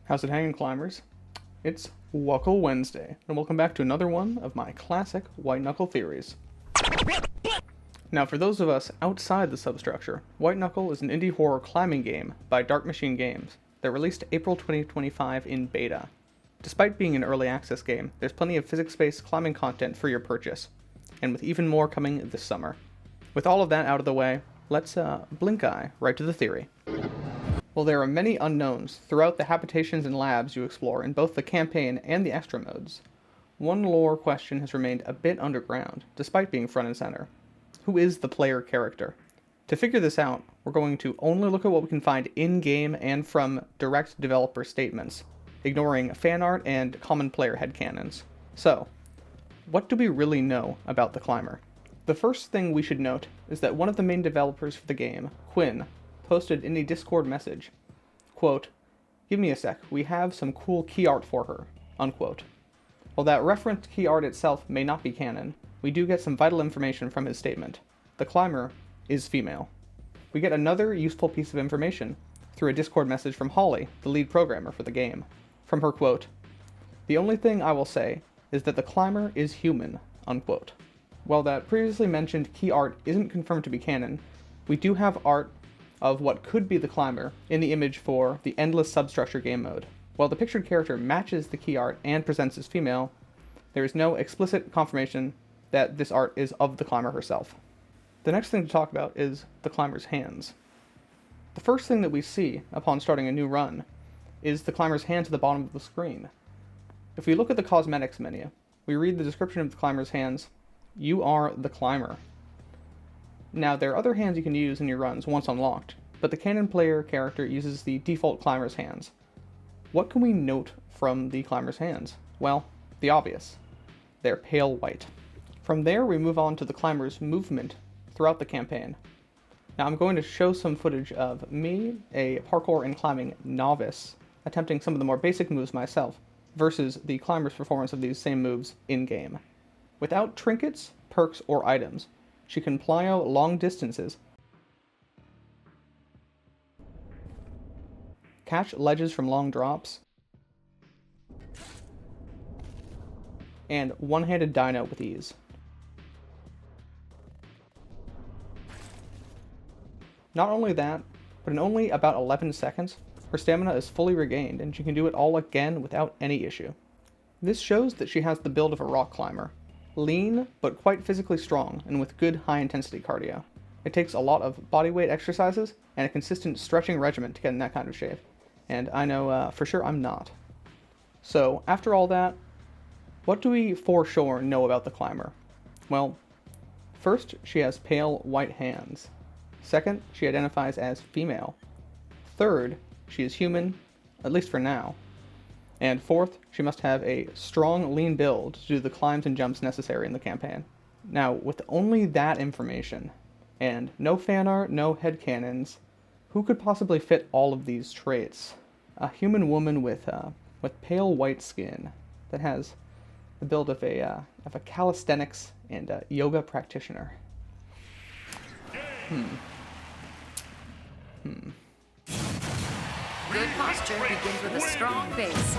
How's it hanging, climbers? It's Wuckle Wednesday, and welcome back to another one of my classic White Knuckle theories. Now, for those of us outside the substructure, White Knuckle is an indie horror climbing game by Dark Machine Games that released April 2025 in beta. Despite being an early access game, there's plenty of physics-based climbing content for your purchase, and with even more coming this summer. With all of that out of the way, let's blink eye right to the theory. Well, there are many unknowns throughout the habitations and labs you explore in both the campaign and the extra modes. One lore question has remained a bit underground, despite being front and center. Who is the player character? To figure this out, we're going to only look at what we can find in-game and from direct developer statements, ignoring fan art and common player headcanons. So, what do we really know about the climber? The first thing we should note is that one of the main developers for the game, Quinn, posted in a Discord message, quote, "Give me a sec, we have some cool key art for her," unquote. While that referenced key art itself may not be canon, we do get some vital information from his statement. The climber is female. We get another useful piece of information through a Discord message from Holly, the lead programmer for the game. From her quote, "The only thing I will say is that the climber is human," unquote. While that previously mentioned key art isn't confirmed to be canon, we do have art of what could be the climber in the image for the Endless Substructure game mode. While the pictured character matches the key art and presents as female, there is no explicit confirmation that this art is of the climber herself. The next thing to talk about is the climber's hands. The first thing that we see upon starting a new run is the climber's hands at the bottom of the screen. If we look at the cosmetics menu, we read the description of the climber's hands: "You are the climber." Now, there are other hands you can use in your runs once unlocked, but the canon player character uses the default climber's hands. What can we note from the climber's hands? Well, the obvious. They're pale white. From there, we move on to the climber's movement throughout the campaign. Now, I'm going to show some footage of me, a parkour and climbing novice, attempting some of the more basic moves myself, versus the climber's performance of these same moves in-game. Without trinkets, perks, or items, she can plyo long distances, catch ledges from long drops, and one-handed dyno with ease. Not only that, but in only about 11 seconds, her stamina is fully regained and she can do it all again without any issue. This shows that she has the build of a rock climber. Lean, but quite physically strong, and with good high-intensity cardio. It takes a lot of bodyweight exercises and a consistent stretching regimen to get in that kind of shape, and I know for sure I'm not. So, after all that, what do we for sure know about the climber? Well, first, she has pale white hands. Second, she identifies as female. Third, she is human, at least for now. And fourth, she must have a strong, lean build to do the climbs and jumps necessary in the campaign. Now, with only that information, and no fan art, no headcanons, who could possibly fit all of these traits? A human woman with pale white skin that has the build of a calisthenics and a yoga practitioner. Good posture begins with a strong base.